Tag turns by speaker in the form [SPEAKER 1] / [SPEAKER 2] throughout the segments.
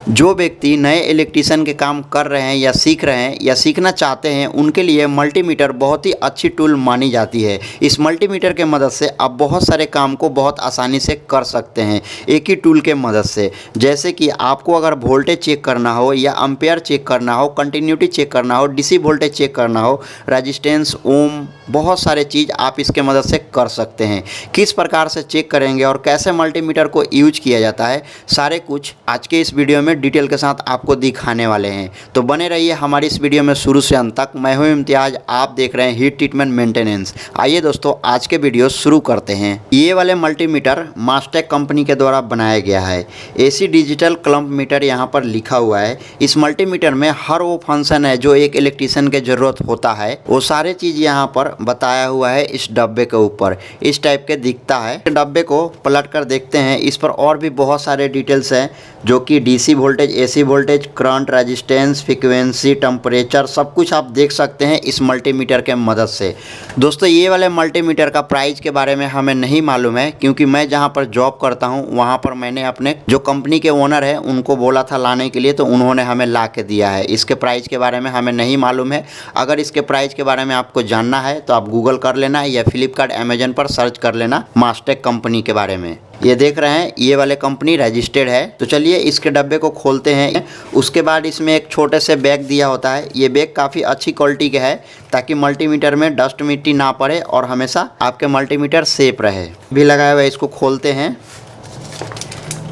[SPEAKER 1] जो व्यक्ति नए इलेक्ट्रीशियन के काम कर रहे हैं या सीख रहे हैं या सीखना चाहते हैं, उनके लिए मल्टीमीटर बहुत ही अच्छी टूल मानी जाती है। इस मल्टीमीटर के मदद से आप बहुत सारे काम को बहुत आसानी से कर सकते हैं एक ही टूल के मदद से। जैसे कि आपको अगर वोल्टेज चेक करना हो या एम्पेयर चेक करना हो, कंटिन्यूटी चेक करना हो, डीसी वोल्टेज चेक करना हो, रेजिस्टेंस, ओम, बहुत सारे चीज़ आप इसके मदद से कर सकते हैं। किस प्रकार से चेक करेंगे और कैसे मल्टीमीटर को यूज किया जाता है, सारे कुछ आज के इस वीडियो में डिटेल के साथ आपको दिखाने वाले हैं। तो बने रहिए हमारी इस वीडियो में शुरू से अंत तक। मैं हूं इम्तियाज, आप देख रहे हैं हीट ट्रीटमेंट मेंटेनेंस। आइए दोस्तों, आज के वीडियो शुरू करते हैं। ये वाले मल्टीमीटर मास्टेक कंपनी के द्वारा बनाया गया है। एसी डिजिटल क्लम्प मीटर यहाँ पर लिखा हुआ है। इस मल्टीमीटर में हर वो फंक्शन है जो एक इलेक्ट्रीशियन के ज़रूरत होता है, वो सारे चीज़ यहाँ पर बताया हुआ है इस डब्बे के ऊपर। इस टाइप के दिखता है। डब्बे को पलट कर देखते हैं, इस पर और भी बहुत सारे डिटेल्स हैं जो कि DC voltage, AC voltage, current, resistance, frequency, temperature, सब कुछ आप देख सकते हैं इस मल्टीमीटर के मदद से। दोस्तों, ये वाले मल्टीमीटर का प्राइस के बारे में हमें नहीं मालूम है, क्योंकि मैं जहाँ पर जॉब करता हूँ वहाँ पर मैंने अपने जो कंपनी के ओनर है उनको बोला था लाने के लिए, तो उन्होंने हमें ला के दिया है। इसके प्राइस के बारे में हमें नहीं मालूम है। अगर इसके प्राइस के बारे में आपको जानना है तो आप गूगल कर लेना या फ्लिपकार्ट, अमेजन पर सर्च कर लेना मास्टेक कंपनी के बारे में। ये देख रहे हैं, ये वाले कंपनी रजिस्टर्ड है। तो चलिए इसके डब्बे को खोलते हैं। उसके बाद इसमें एक छोटे से बैग दिया होता है। ये बैग काफ़ी अच्छी क्वालिटी का है ताकि मल्टीमीटर में डस्ट मिट्टी ना पड़े और हमेशा आपके मल्टीमीटर सेफ रहे। भी लगाया हुआ है, इसको खोलते हैं।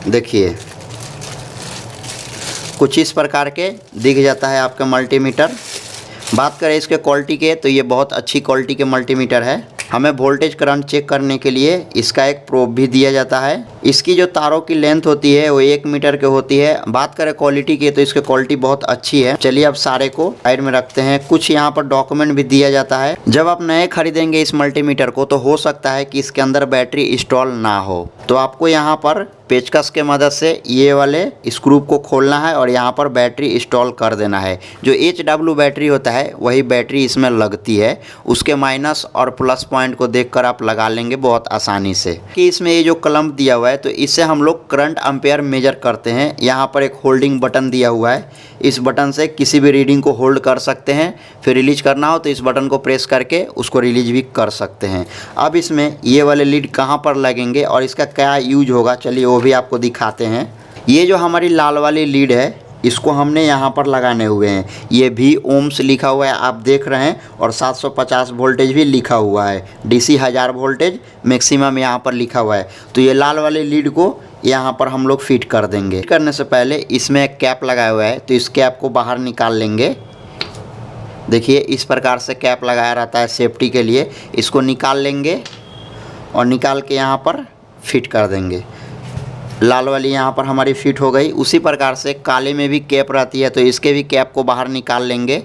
[SPEAKER 1] देखिए कुछ इस प्रकार के दिख जाता है आपका मल्टीमीटर। बात करें इसके क्वालिटी के, तो ये बहुत अच्छी क्वालिटी के मल्टीमीटर है। हमें वोल्टेज करंट चेक करने के लिए इसका एक प्रोब भी दिया जाता है। इसकी जो तारों की लेंथ होती है वो 1 मीटर की होती है। बात करें क्वालिटी की, तो इसकी क्वालिटी बहुत अच्छी है। चलिए अब सारे को साइड में रखते हैं। कुछ यहाँ पर डॉक्यूमेंट भी दिया जाता है। जब आप नए खरीदेंगे इस मल्टीमीटर को, तो हो सकता है कि इसके अंदर बैटरी इंस्टॉल ना हो, तो आपको यहाँ पर पेचकस के मदद से ये वाले स्क्रू को खोलना है और यहाँ पर बैटरी इंस्टॉल कर देना है। जो HW बैटरी होता है वही बैटरी इसमें लगती है। उसके माइनस और प्लस पॉइंट को देखकर आप लगा लेंगे बहुत आसानी से। कि इसमें ये जो क्लम्प दिया हुआ है, तो इससे हम लोग करंट एम्पेयर मेजर करते हैं। यहाँ पर एक होल्डिंग बटन दिया हुआ है। इस बटन से किसी भी रीडिंग को होल्ड कर सकते हैं। फिर रिलीज करना हो तो इस बटन को प्रेस करके उसको रिलीज भी कर सकते हैं। अब इसमें ये वाले लीड कहाँ पर लगेंगे और इसका क्या यूज होगा, चलिए वो भी आपको दिखाते हैं। ये जो हमारी लाल वाली लीड है, इसको हमने यहाँ पर लगाने हुए हैं। ये भी ओम्स लिखा हुआ है, आप देख रहे हैं, और 750 वोल्टेज भी लिखा हुआ है। DC 1000 वोल्टेज मैक्सिमम यहाँ पर लिखा हुआ है। तो ये लाल वाले लीड को यहाँ पर हम लोग फिट कर देंगे। करने से पहले इसमें एक कैप लगाया हुआ है, तो इस कैप को बाहर निकाल लेंगे। देखिए इस प्रकार से कैप लगाया रहता है सेफ्टी के लिए। इसको निकाल लेंगे और निकाल के यहाँ पर फिट कर देंगे। लाल वाली यहाँ पर हमारी फिट हो गई। उसी प्रकार से काले में भी कैप रहती है, तो इसके भी कैप को बाहर निकाल लेंगे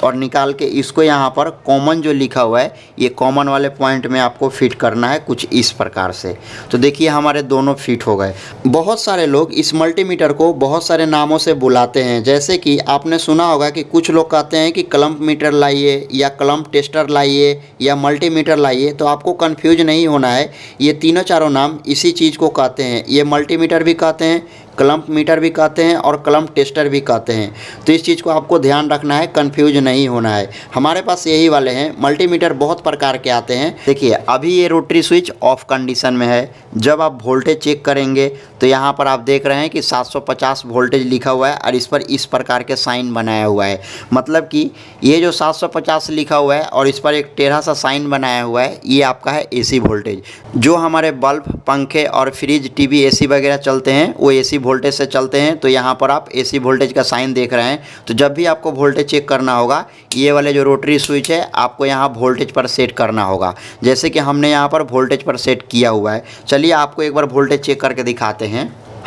[SPEAKER 1] और निकाल के इसको यहाँ पर कॉमन जो लिखा हुआ है, ये कॉमन वाले पॉइंट में आपको फिट करना है कुछ इस प्रकार से। तो देखिए हमारे दोनों फिट हो गए। बहुत सारे लोग इस मल्टीमीटर को बहुत सारे नामों से बुलाते हैं। जैसे कि आपने सुना होगा कि कुछ लोग कहते हैं कि क्लम्प मीटर लाइए या क्लम्प टेस्टर लाइए या मल्टीमीटर लाइए। तो आपको कन्फ्यूज नहीं होना है, ये तीनों चारों नाम इसी चीज़ को कहते हैं। ये मल्टीमीटर भी कहते हैं, क्लम्प मीटर भी कहते हैं और क्लम्प टेस्टर भी कहते हैं। तो इस चीज़ को आपको ध्यान रखना है, कंफ्यूज नहीं होना है। हमारे पास यही वाले हैं। मल्टीमीटर बहुत प्रकार के आते हैं। देखिए अभी ये रोटरी स्विच ऑफ कंडीशन में है। जब आप वोल्टेज चेक करेंगे तो यहाँ पर आप देख रहे हैं कि 750 वोल्टेज लिखा हुआ है और इस पर इस प्रकार के साइन बनाया हुआ है। मतलब कि ये जो 750 लिखा हुआ है और इस पर एक टेढ़ा सा साइन बनाया हुआ है, ये आपका है AC वोल्टेज। जो हमारे बल्ब, पंखे और फ्रिज, TV, AC वगैरह चलते हैं वो AC वोल्टेज से चलते हैं। तो यहाँ पर आप AC वोल्टेज का साइन देख रहे हैं। तो जब भी आपको वोल्टेज चेक करना होगा, ये वाले जो रोटरी स्विच है आपको यहाँ वोल्टेज पर सेट करना होगा। जैसे कि हमने यहाँ पर वोल्टेज पर सेट किया हुआ है। चलिए आपको एक बार वोल्टेज चेक करके दिखाते हैं।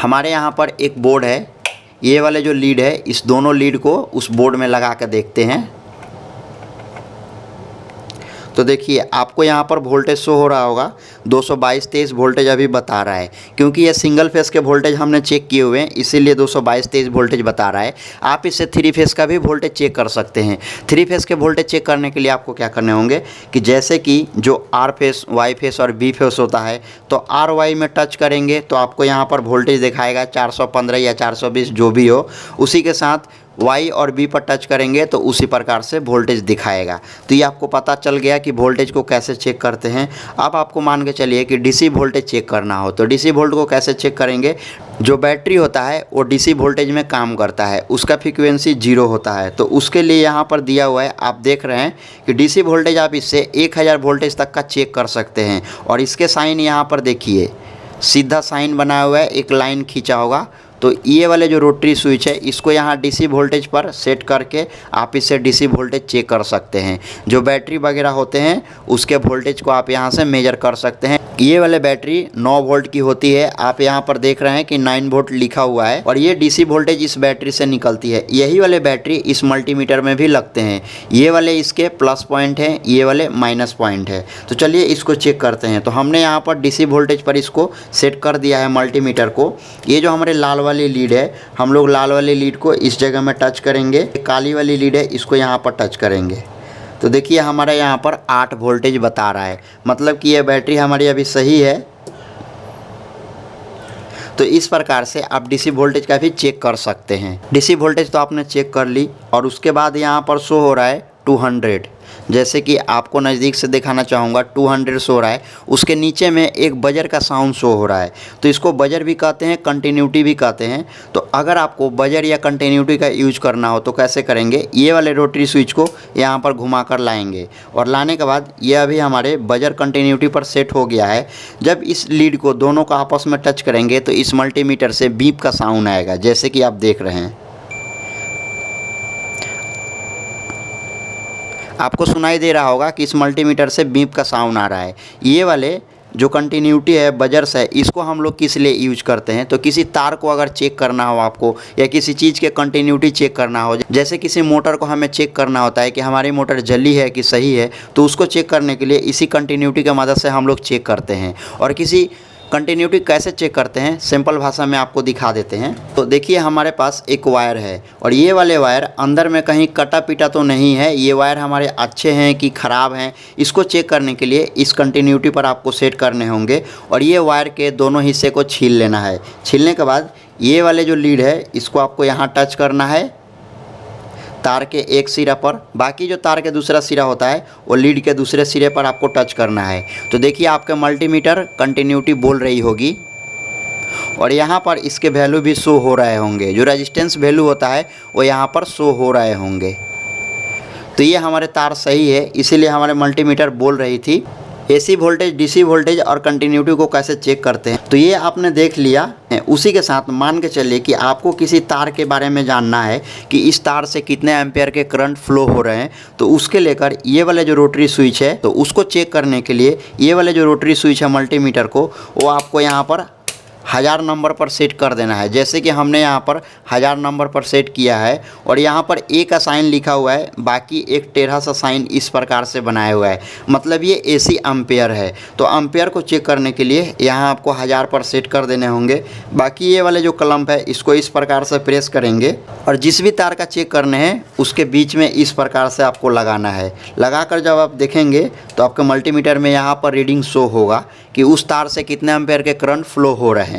[SPEAKER 1] हमारे यहाँ पर एक बोर्ड है। ये वाले जो लीड है, इस दोनों लीड को उस बोर्ड में लगा कर देखते हैं। तो देखिए आपको यहाँ पर वोल्टेज शो हो रहा होगा 222-23 वोल्टेज अभी बता रहा है, क्योंकि ये सिंगल फेस के वोल्टेज हमने चेक किए हुए हैं इसीलिए 222-23 वोल्टेज बता रहा है। आप इससे 3 फेस का भी वोल्टेज चेक कर सकते हैं। 3 फेस के वोल्टेज चेक करने के लिए आपको क्या करने होंगे कि जैसे कि जो आर फेस, वाई फेस और बी फेस होता है, तो आर वाई में टच करेंगे तो आपको यहाँ पर वोल्टेज दिखाएगा 415 या 420 जो भी हो। उसी के साथ वाई और बी पर टच करेंगे तो उसी प्रकार से वोल्टेज दिखाएगा। तो ये आपको पता चल गया कि वोल्टेज को कैसे चेक करते हैं। अब आपको मान के चलिए कि डीसी वोल्टेज चेक करना हो तो डीसी वोल्ट को कैसे चेक करेंगे। जो बैटरी होता है वो डीसी वोल्टेज में काम करता है, उसका फ्रीक्वेंसी 0 होता है। तो उसके लिए यहाँ पर दिया हुआ है, आप देख रहे हैं कि डीसी वोल्टेज आप इससे 1000 वोल्टेज तक का चेक कर सकते हैं। और इसके साइन यहाँ पर देखिए सीधा साइन बनाया हुआ है, एक लाइन खींचा होगा। तो ये वाले जो रोटरी स्विच है इसको यहाँ डीसी वोल्टेज पर सेट करके आप इससे डीसी वोल्टेज चेक कर सकते हैं। जो बैटरी वगैरह होते हैं उसके वोल्टेज को आप यहाँ से मेजर कर सकते हैं। ये वाले बैटरी 9 वोल्ट की होती है, आप यहाँ पर देख रहे हैं कि 9 वोल्ट लिखा हुआ है और ये डीसी वोल्टेज इस बैटरी से निकलती है। यही वाले बैटरी इस मल्टीमीटर में भी लगते हैं। ये वाले इसके प्लस पॉइंट हैं, ये वाले माइनस पॉइंट है। तो चलिए इसको चेक करते हैं। तो हमने यहाँ पर डीसी वोल्टेज पर इसको सेट कर दिया है मल्टीमीटर को। ये जो हमारे लाल वाली लीड है, हम लोग लाल वाली लीड को इस जगह में टच करेंगे, काली वाली लीड है इसको यहाँ पर टच करेंगे। तो देखिए हमारा यहाँ पर 8 वोल्टेज बता रहा है, मतलब कि यह बैटरी हमारी अभी सही है। तो इस प्रकार से आप डीसी वोल्टेज का भी चेक कर सकते हैं। डीसी वोल्टेज तो आपने चेक कर ली और उसके बाद यहाँ पर शो हो रहा है 200, जैसे कि आपको नज़दीक से दिखाना चाहूँगा 200 शो रहा है। उसके नीचे में एक बजर का साउंड शो हो रहा है। तो इसको बजर भी कहते हैं, कंटिन्यूटी भी कहते हैं। तो अगर आपको बजर या कंटिन्यूटी का यूज करना हो तो कैसे करेंगे, ये वाले रोटरी स्विच को यहाँ पर घुमा कर लाएंगे और लाने के बाद ये अभी हमारे बजर कंटिन्यूटी पर सेट हो गया है। जब इस लीड को दोनों का आपस में टच करेंगे तो इस मल्टीमीटर से बीप का साउंड आएगा, जैसे कि आप देख रहे हैं। आपको सुनाई दे रहा होगा कि इस मल्टीमीटर से बीप का साउंड आ रहा है। ये वाले जो कंटिन्यूटी है, बजर्स है, इसको हम लोग किस लिए यूज करते हैं, तो किसी तार को अगर चेक करना हो आपको या किसी चीज़ के कंटिन्यूटी चेक करना हो, जैसे किसी मोटर को हमें चेक करना होता है कि हमारी मोटर जली है कि सही है, तो उसको चेक करने के लिए इसी कंटिन्यूटी की मदद से हम लोग चेक करते हैं। और किसी कंटिन्यूटी कैसे चेक करते हैं, सिंपल भाषा में आपको दिखा देते हैं। तो देखिए हमारे पास एक वायर है और ये वाले वायर अंदर में कहीं कटा पिटा तो नहीं है। ये वायर हमारे अच्छे हैं कि ख़राब हैं, इसको चेक करने के लिए इस कंटिन्यूटी पर आपको सेट करने होंगे और ये वायर के दोनों हिस्से को छील लेना है। छीलने के बाद ये वाले जो लीड है इसको आपको यहाँ टच करना है तार के एक सिरा पर, बाकी जो तार के दूसरा सिरा होता है वो लीड के दूसरे सिरे पर आपको टच करना है। तो देखिए आपके मल्टीमीटर कंटिन्यूटी बोल रही होगी और यहाँ पर इसके वैल्यू भी शो हो रहे होंगे। जो रेजिस्टेंस वैल्यू होता है वो यहाँ पर शो हो रहे होंगे। तो ये हमारे तार सही है, इसीलिए हमारे मल्टीमीटर बोल रही थी। एसी वोल्टेज, डीसी वोल्टेज और कंटिन्यूटी को कैसे चेक करते हैं, तो ये आपने देख लिया। उसी के साथ मान के चलिए कि आपको किसी तार के बारे में जानना है कि इस तार से कितने एम्पेयर के करंट फ्लो हो रहे हैं, तो उसके लेकर ये वाले जो रोटरी स्विच है, तो उसको चेक करने के लिए ये वाले जो रोटरी स्विच है मल्टीमीटर को, वो आपको यहाँ पर 1000 नंबर पर सेट कर देना है। जैसे कि हमने यहाँ पर 1000 नंबर पर सेट किया है और यहाँ पर ए का साइन लिखा हुआ है, बाकी एक टेढ़ा सा साइन इस प्रकार से बनाया हुआ है, मतलब ये एसी एम्पेयर है। तो एम्पेयर को चेक करने के लिए यहाँ आपको 1000 पर सेट कर देने होंगे। बाकी ये वाले जो क्लम्प है इसको इस प्रकार से प्रेस करेंगे और जिस भी तार का चेक करने हैं उसके बीच में इस प्रकार से आपको लगाना है। लगाकर जब आप देखेंगे तो आपके मल्टीमीटर में यहाँ पर रीडिंग शो होगा कि उस तार से कितने एम्पेयर के करंट फ्लो हो रहे हैं।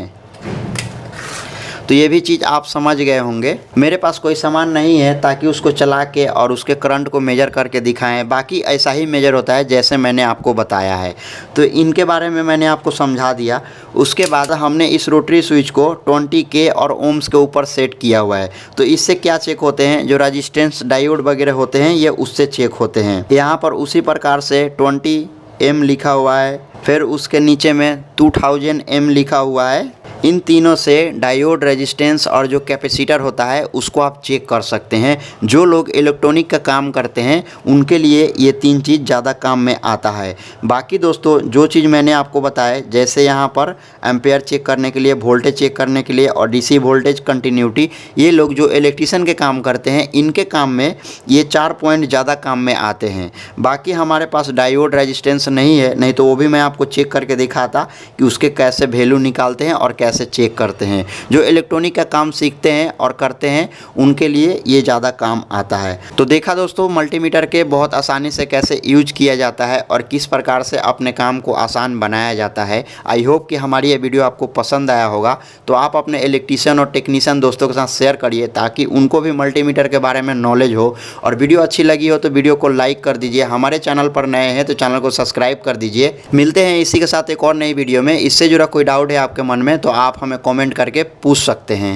[SPEAKER 1] तो ये भी चीज़ आप समझ गए होंगे। मेरे पास कोई सामान नहीं है ताकि उसको चला के और उसके करंट को मेजर करके दिखाएं, बाकी ऐसा ही मेजर होता है जैसे मैंने आपको बताया है। तो इनके बारे में मैंने आपको समझा दिया। उसके बाद हमने इस रोटरी स्विच को 20K और ओम्स के ऊपर सेट किया हुआ है। तो इससे क्या चेक होते हैं, जो रजिस्टेंस डायोड वगैरह होते हैं ये उससे चेक होते हैं। यहाँ पर उसी प्रकार से 20M लिखा हुआ है, फिर उसके नीचे में 2000M लिखा हुआ है। इन तीनों से डायोड, रेजिस्टेंस और जो कैपेसिटर होता है उसको आप चेक कर सकते हैं। जो लोग इलेक्ट्रॉनिक का काम करते हैं उनके लिए ये 3 चीज़ ज़्यादा काम में आता है। बाकी दोस्तों जो चीज़ मैंने आपको बताया, जैसे यहाँ पर एम्पेयर चेक करने के लिए, वोल्टेज चेक करने के लिए और डीसी वोल्टेज कंटिन्यूटी, ये लोग जो इलेक्ट्रीशियन के काम करते हैं इनके काम में ये 4 पॉइंट ज़्यादा काम में आते हैं। बाकी हमारे पास डायोड, रेजिस्टेंस नहीं है, नहीं तो वो भी मैं आपको चेक करके दिखाता कि उसके कैसे वैल्यू निकालते हैं और कैसे चेक करते हैं। जो इलेक्ट्रॉनिक का काम सीखते हैं और करते हैं उनके लिए ये ज़्यादा काम आता है। तो देखा दोस्तों मल्टीमीटर के बहुत आसानी से कैसे यूज किया जाता है और किस प्रकार से अपने काम को आसान बनाया जाता है। आई होप कि हमारी ये वीडियो आपको पसंद आया होगा। तो आप अपने इलेक्ट्रीशियन और टेक्नीशियन दोस्तों के साथ शेयर करिए ताकि उनको भी मल्टीमीटर के बारे में नॉलेज हो। और वीडियो अच्छी लगी हो तो वीडियो को लाइक कर दीजिए। हमारे चैनल पर नए हैं तो चैनल को सब्सक्राइब कर दीजिए। मिलते हैं इसी के साथ एक और नई वीडियो में। इससे जुड़ा कोई डाउट है आपके मन में तो आप हमें कमेंट करके पूछ सकते हैं।